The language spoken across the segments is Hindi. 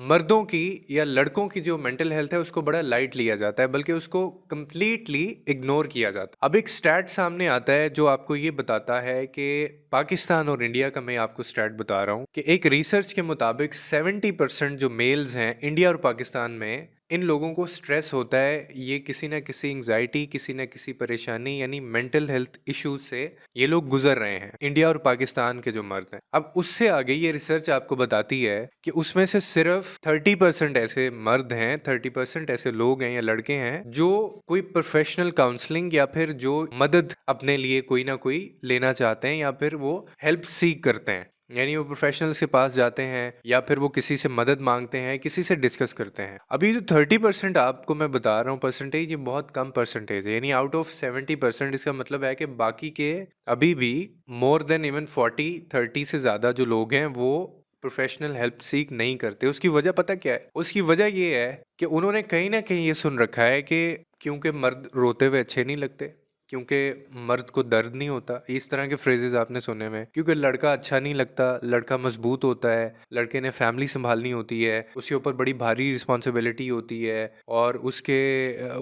मर्दों की या लड़कों की जो मेंटल हेल्थ है उसको बड़ा लाइट लिया जाता है, बल्कि उसको कंप्लीटली इग्नोर किया जाता है। अब एक स्टैट सामने आता है जो आपको ये बताता है कि पाकिस्तान और इंडिया का, मैं आपको स्टैट बता रहा हूँ कि एक रिसर्च के मुताबिक 70% जो मेल्स हैं इंडिया और पाकिस्तान में, इन लोगों को स्ट्रेस होता है। ये किसी ना किसी एंग्जाइटी, किसी ना किसी परेशानी यानी मेंटल हेल्थ इश्यूज से ये लोग गुजर रहे हैं, इंडिया और पाकिस्तान के जो मर्द हैं। अब उससे आगे ये रिसर्च आपको बताती है कि उसमें से सिर्फ 30% ऐसे मर्द हैं, 30% ऐसे लोग हैं या लड़के हैं जो कोई प्रोफेशनल काउंसलिंग या फिर जो मदद अपने लिए कोई ना कोई लेना चाहते हैं या फिर वो हेल्प सीक करते हैं, यानी वो प्रोफेशनल्स के पास जाते हैं या फिर वो किसी से मदद मांगते हैं, किसी से डिस्कस करते हैं। अभी जो 30% आपको मैं बता रहा हूँ परसेंटेज, ये बहुत कम परसेंटेज है, यानी आउट ऑफ 70%। इसका मतलब है कि बाकी के अभी भी मोर देन इवन 40-30 से ज़्यादा जो लोग हैं वो प्रोफेशनल हेल्प सीक नहीं करते। उसकी वजह पता क्या है? उसकी वजह ये है कि उन्होंने कहीं ना कहीं ये सुन रखा है कि क्योंकि मर्द रोते हुए अच्छे नहीं लगते, क्योंकि मर्द को दर्द नहीं होता, इस तरह के फ्रेजेस आपने सुने में, क्योंकि लड़का अच्छा नहीं लगता, लड़का मजबूत होता है, लड़के ने फैमिली संभालनी होती है, उसके ऊपर बड़ी भारी रिस्पॉन्सिबिलिटी होती है और उसके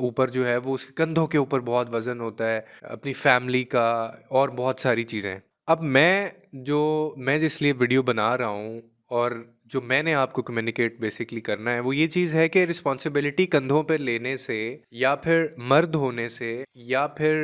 ऊपर जो है वो उसके कंधों के ऊपर बहुत वजन होता है अपनी फैमिली का और बहुत सारी चीज़ें। अब मैं जिस लिए वीडियो बना रहा हूँ और जो मैंने आपको कम्युनिकेट बेसिकली करना है वो ये चीज़ है कि रिस्पॉन्सिबिलिटी कंधों पे लेने से या फिर मर्द होने से या फिर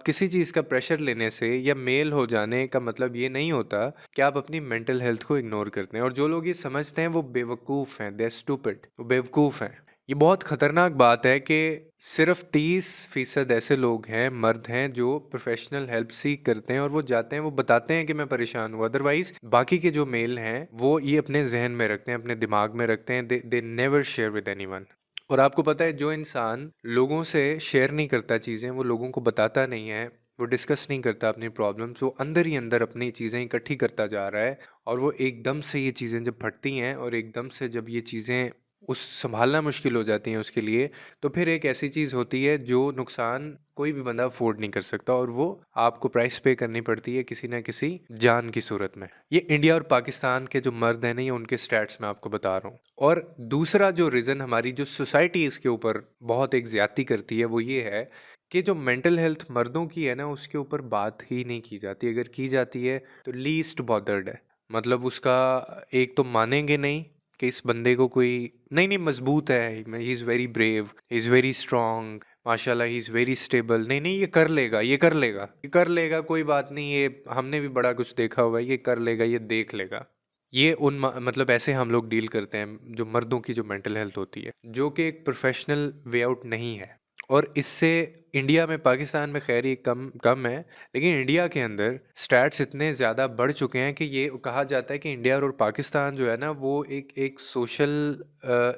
किसी चीज़ का प्रेशर लेने से या मेल हो जाने का मतलब ये नहीं होता कि आप अपनी मेंटल हेल्थ को इग्नोर करते हैं। और जो लोग ये समझते हैं वो बेवकूफ़ हैं, दे स्टूपिड, वो बेवकूफ़ हैं। ये बहुत ख़तरनाक बात है कि सिर्फ 30% ऐसे लोग हैं, मर्द हैं, जो प्रोफेशनल हेल्प सीख करते हैं और वो जाते हैं, वो बताते हैं कि मैं परेशान हूँ। अदरवाइज बाकी के जो मेल हैं वो ये अपने जहन में रखते हैं, अपने दिमाग में रखते हैं। They never share with anyone. और आपको पता है जो इंसान लोगों से शेयर नहीं करता चीज़ें, वो लोगों को बताता नहीं है, वो डिस्कस नहीं करता अपनी प्रॉब्लम्स, वो अंदर ही अंदर अपनी चीज़ें इकट्ठी करता जा रहा है और वो एकदम से ये चीज़ें जब फटती हैं और एकदम से जब ये चीज़ें उस संभालना मुश्किल हो जाती हैं उसके लिए, तो फिर एक ऐसी चीज़ होती है जो नुकसान कोई भी बंदा अफोर्ड नहीं कर सकता और वो आपको प्राइस पे करनी पड़ती है किसी ना किसी जान की सूरत में। ये इंडिया और पाकिस्तान के जो मर्द हैं ना, ये उनके स्टैट्स मैं आपको बता रहा हूँ। और दूसरा जो रीज़न हमारी जो सोसाइटी इसके ऊपर बहुत एक ज्यादती करती है वो ये है कि जो मेंटल हेल्थ मर्दों की है ना उसके ऊपर बात ही नहीं की जाती। अगर की जाती है तो लीस्ट बॉदर्ड है, मतलब उसका एक तो मानेंगे नहीं कि इस बंदे को कोई नहीं नहीं मजबूत है, he is very brave, he is very strong, माशाल्लाह ही इज़ वेरी स्टेबल, नहीं नहीं ये कर लेगा, ये कर लेगा, ये कर लेगा, कोई बात नहीं, ये हमने भी बड़ा कुछ देखा हुआ है, ये कर लेगा, ये देख लेगा। ये मतलब ऐसे हम लोग डील करते हैं जो मर्दों की जो मेंटल हेल्थ होती है, जो कि एक प्रोफेशनल वे आउट नहीं है। और इससे इंडिया में, पाकिस्तान में खैर ये कम कम है, लेकिन इंडिया के अंदर स्टैट्स इतने ज़्यादा बढ़ चुके हैं कि ये कहा जाता है कि इंडिया और पाकिस्तान जो है ना वो एक एक सोशल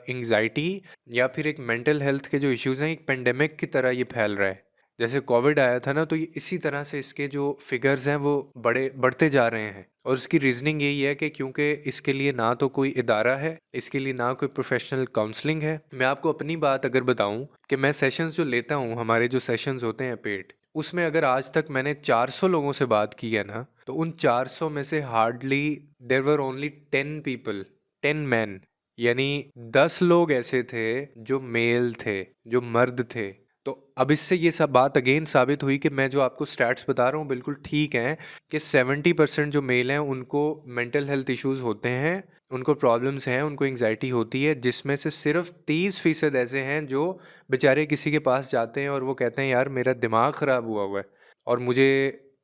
एंग्जाइटी या फिर एक मेंटल हेल्थ के जो इश्यूज़ हैं एक पेंडेमिक की तरह ये फैल रहा है। जैसे कोविड आया था ना, तो ये इसी तरह से इसके जो फिगर्स हैं वो बढ़ते जा रहे हैं। और उसकी रीजनिंग यही है कि क्योंकि इसके लिए ना तो कोई इदारा है, इसके लिए ना कोई प्रोफेशनल काउंसलिंग है। मैं आपको अपनी बात अगर बताऊं कि मैं सेशंस जो लेता हूं, हमारे जो सेशंस होते हैं पेड, उसमें अगर आज तक मैंने 400 लोगों से बात की है ना, तो उन 400 में से hardly there were only 10 people, 10 man, यानी 10 लोग ऐसे थे जो मेल थे, जो मर्द थे। तो अब इससे ये सब बात अगेन साबित हुई कि मैं जो आपको स्टैट्स बता रहा हूँ बिल्कुल ठीक हैं कि 70% जो मेल हैं उनको मेंटल हेल्थ इश्यूज होते हैं, उनको प्रॉब्लम्स हैं, उनको एंग्जाइटी होती है, जिसमें से सिर्फ 30% ऐसे हैं जो बेचारे किसी के पास जाते हैं और वो कहते हैं यार मेरा दिमाग ख़राब हुआ है और मुझे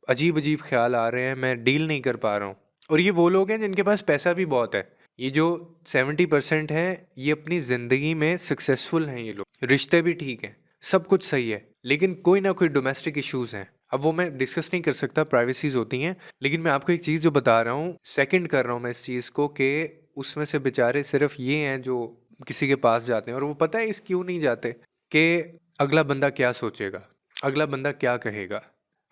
अजीब अजीब ख्याल आ रहे हैं, मैं डील नहीं कर पा रहा हूँ। और ये वो लोग हैं जिनके पास पैसा भी बहुत है। ये जो 70% हैं ये अपनी ज़िंदगी में सक्सेसफुल हैं, ये लोग रिश्ते भी ठीक हैं, सब कुछ सही है, लेकिन कोई ना कोई डोमेस्टिक इश्यूज हैं। अब वो मैं डिस्कस नहीं कर सकता, प्राइवेसीज होती हैं, लेकिन मैं आपको एक चीज़ जो बता रहा हूँ, सेकंड कर रहा हूँ मैं इस चीज़ को कि उसमें से बेचारे सिर्फ ये हैं जो किसी के पास जाते हैं और वो पता है इस क्यों नहीं जाते कि अगला बंदा क्या सोचेगा, अगला बंदा क्या कहेगा।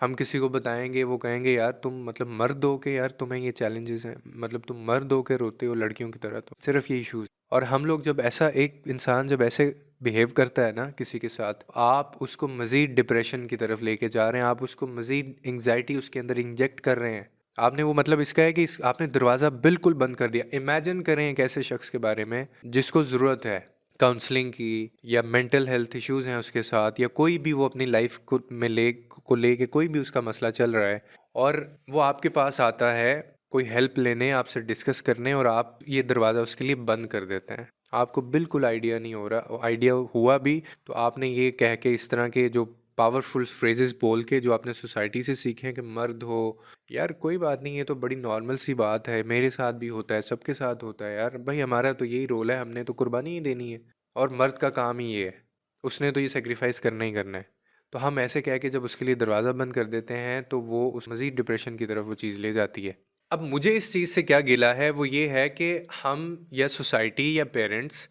हम किसी को बताएंगे, वो कहेंगे यार तुम मतलब मर्द हो के यार तुम्हें ये चैलेंजेस हैं, मतलब तुम मर्द हो के रोते हो लड़कियों की तरह, तो सिर्फ ये इश्यूज। और हम लोग जब ऐसा एक इंसान जब ऐसे बिहेव करता है ना किसी के साथ, आप उसको मज़ीद डिप्रेशन की तरफ लेके जा रहे हैं, आप उसको मज़ीद एंग्जाइटी उसके अंदर इंजेक्ट कर रहे हैं। आपने वो मतलब इसका है कि आपने दरवाज़ा बिल्कुल बंद कर दिया। इमेजिन करें एक ऐसे शख्स के बारे में जिसको ज़रूरत है काउंसलिंग की, या मेंटल हेल्थ इश्यूज़ हैं उसके साथ, या कोई भी वो अपनी लाइफ को लेके कोई भी उसका मसला चल रहा है, और वो आपके पास आता है कोई हेल्प लेने, आपसे डिस्कस करने, और आप ये दरवाज़ा उसके लिए बंद कर देते हैं। आपको बिल्कुल आइडिया नहीं हो रहा, आइडिया हुआ भी तो आपने ये कह के, इस तरह के जो पावरफुल फ्रेजेस बोल के जो आपने सोसाइटी से सीखे हैं कि मर्द हो, यार कोई बात नहीं, ये तो बड़ी नॉर्मल सी बात है, मेरे साथ भी होता है, सबके साथ होता है यार भाई, हमारा तो यही रोल है, हमने तो कुर्बानी ही देनी है, और मर्द का काम ही ये है, उसने तो ये सेक्रीफाइस करना ही करना है। तो हम ऐसे कह के जब उसके लिए दरवाज़ा बंद कर देते हैं तो वो उस मज़ीद डिप्रेशन की तरफ वो चीज़ ले जाती है। अब मुझे इस चीज़ से क्या गिला है वो ये है कि हम या सोसाइटी या पेरेंट्स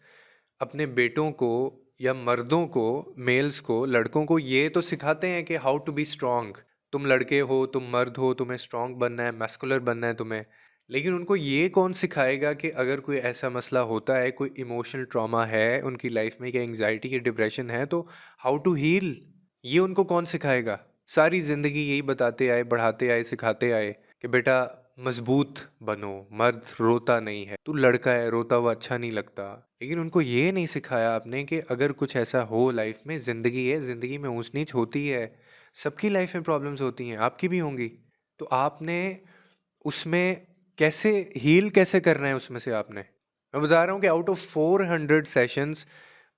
अपने बेटों को या मर्दों को, मेल्स को, लड़कों को ये तो सिखाते हैं कि हाउ टू बी स्ट्रांग। तुम लड़के हो, तुम मर्द हो, तुम्हें स्ट्रांग बनना है, मस्कुलर बनना है तुम्हें। लेकिन उनको ये कौन सिखाएगा कि अगर कोई ऐसा मसला होता है, कोई इमोशनल ट्रॉमा है उनकी लाइफ में, कि एंग्जाइटी या डिप्रेशन है, तो हाउ टू हील, ये उनको कौन सिखाएगा? सारी ज़िंदगी यही बताते आए, बढ़ाते आए, सिखाते आए कि बेटा मजबूत बनो, मर्द रोता नहीं है, तू लड़का है, रोता हुआ अच्छा नहीं लगता। लेकिन उनको ये नहीं सिखाया आपने कि अगर कुछ ऐसा हो लाइफ में, ज़िंदगी है, ज़िंदगी में ऊंच नीच होती है, सबकी लाइफ में प्रॉब्लम्स होती हैं, आपकी भी होंगी। तो आपने उसमें कैसे हील कैसे करना है उसमें से आपने? मैं बता रहा हूँ कि आउट ऑफ 400 सेशंस,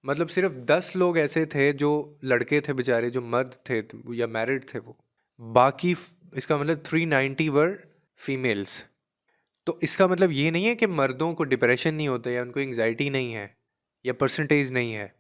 मतलब सिर्फ 10 लोग ऐसे थे जो लड़के थे बेचारे, जो मर्द थे या मैरिड थे वो, बाकी इसका मतलब 390 वर फीमेल्स। तो इसका मतलब ये नहीं है कि मर्दों को डिप्रेशन नहीं होता, या उनको एंग्जाइटी नहीं है, या परसेंटेज नहीं है।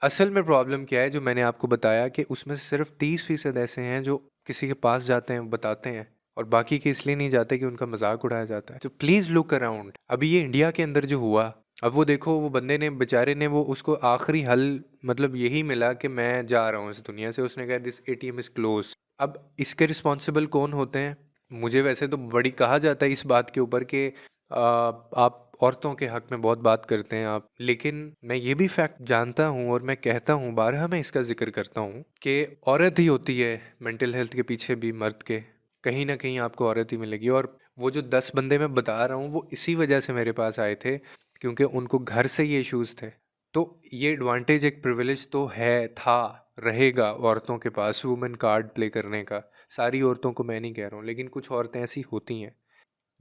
असल में प्रॉब्लम क्या है, जो मैंने आपको बताया कि उसमें से सिर्फ 30% ऐसे हैं जो किसी के पास जाते हैं, बताते हैं, और बाकी के इसलिए नहीं जाते कि उनका मजाक उड़ाया जाता है। तो प्लीज़ लुक अराउंड। अभी ये इंडिया के अंदर जो हुआ, अब वो देखो, वो बंदे ने, बेचारे ने, वो उसको आखिरी हल मतलब यही मिला कि मैं जा रहा हूँ इस दुनिया से। उसने कहा दिस एटीएम इज़ क्लोज। अब इसके रिस्पॉन्सिबल कौन होते हैं? मुझे वैसे तो बड़ी कहा जाता है इस बात के ऊपर कि आप औरतों के हक में बहुत बात करते हैं आप, लेकिन मैं ये भी फैक्ट जानता हूँ, और मैं कहता हूँ, बारहा मैं इसका जिक्र करता हूँ, कि औरत ही होती है मेंटल हेल्थ के पीछे भी, मर्द के कहीं ना कहीं आपको औरत ही मिलेगी। और वो जो 10 बंदे मैं बता रहा हूँ वो इसी वजह से मेरे पास आए थे, क्योंकि उनको घर से ये इश्यूज थे। तो ये एडवांटेज, एक प्रिविलेज तो है, था, रहेगा औरतों के पास वुमेन कार्ड प्ले करने का। सारी औरतों को मैं नहीं कह रहा हूँ, लेकिन कुछ औरतें ऐसी होती हैं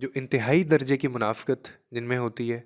जो इंतहाई दर्जे की मुनाफ़क़त जिनमें होती है,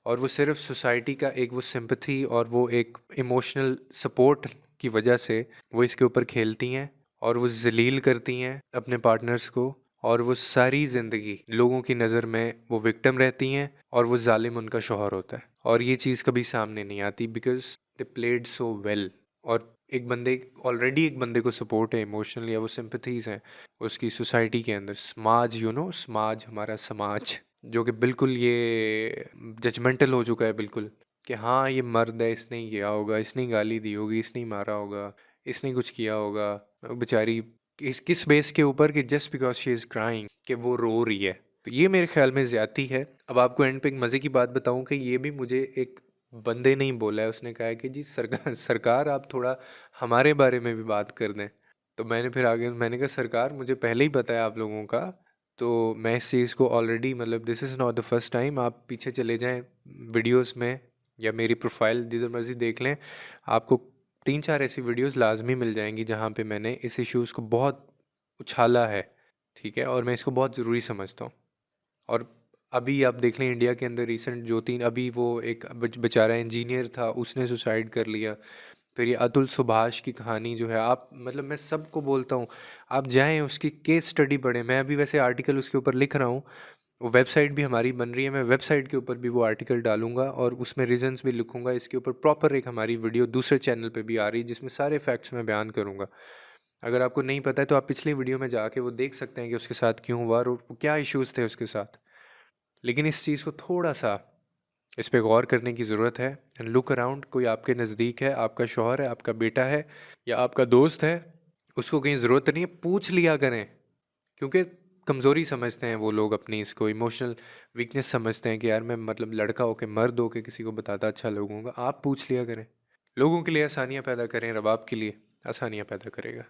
और वो सिर्फ सोसाइटी का एक वो सिंपैथी और वो एक इमोशनल सपोर्ट की वजह से वो इसके ऊपर खेलती हैं, और वो ज़लील करती हैं अपने पार्टनर्स को, और वो सारी ज़िंदगी लोगों की नज़र में वो विक्टिम रहती हैं, और वो जालिम उनका शौहर होता है, और ये चीज़ कभी सामने नहीं आती, because they played so well. और एक बंदे, ऑलरेडी एक बंदे को सपोर्ट है इमोशनल, या वो सिंपथीज़ हैं उसकी सोसाइटी के अंदर, समाज, समाज, हमारा समाज, जो कि बिल्कुल ये जजमेंटल हो चुका है बिल्कुल, कि हाँ ये मर्द है, इसने ही किया होगा, इसने ही गाली दी होगी, इसने ही मारा होगा, इसने कुछ किया होगा, बेचारी किस बेस के ऊपर, कि just because she is crying, कि वो रो रही है। तो ये मेरे ख्याल में ज़्यादती है। अब आपको एंड पे एक मज़े की बात बताऊं, कि ये भी मुझे एक बंदे ने ही बोला है। उसने कहा है कि जी सरकार सरकार आप थोड़ा हमारे बारे में भी बात कर दें। तो मैंने फिर आगे मैंने कहा, सरकार मुझे पहले ही पता है आप लोगों का, तो मैं इस चीज़ को ऑलरेडी, मतलब this is not the first time. आप पीछे चले जाएं वीडियोस में, या मेरी प्रोफाइल जिधर मर्जी देख लें, आपको 3-4 ऐसी वीडियोस लाजमी मिल जाएंगी जहाँ पे मैंने इस इश्यूज़ को बहुत उछाला है, ठीक है, और मैं इसको बहुत ज़रूरी समझता हूँ। और अभी आप देख लें इंडिया के अंदर रिसेंट जो 3, अभी वो एक बेचारा इंजीनियर था, उसने सुसाइड कर लिया। फिर ये अतुल सुभाष की कहानी जो है, आप मतलब मैं सबको बोलता हूँ आप जाएं उसकी केस स्टडी पढ़ें। मैं अभी वैसे आर्टिकल उसके ऊपर लिख रहा हूँ, वो वेबसाइट भी हमारी बन रही है, मैं वेबसाइट के ऊपर भी वो आर्टिकल डालूंगा, और उसमें रीजंस भी लिखूंगा। इसके ऊपर प्रॉपर एक हमारी वीडियो दूसरे चैनल पे भी आ रही है, जिसमें सारे फैक्ट्स मैं बयान करूंगा। अगर आपको नहीं पता है तो आप पिछली वीडियो में जाके वो देख सकते हैं कि उसके साथ क्यों हुआ, और क्या इश्यूज़ थे उसके साथ। लेकिन इस चीज़ को थोड़ा सा, इस पे गौर करने की ज़रूरत है। एंड लुक अराउंड, कोई आपके नज़दीक है, आपका शौहर है, आपका बेटा है, या आपका दोस्त है, उसको कहीं ज़रूरत नहीं है, पूछ लिया करें। क्योंकि कमज़ोरी समझते हैं वो लोग, अपनी इसको इमोशनल वीकनेस समझते हैं कि यार मैं मतलब लड़का होके, मर्द होके किसी को बताता अच्छा लगूंगा। आप पूछ लिया करें। लोगों के लिए आसानियाँ पैदा करें, रब आपके लिए आसानियाँ पैदा करेगा।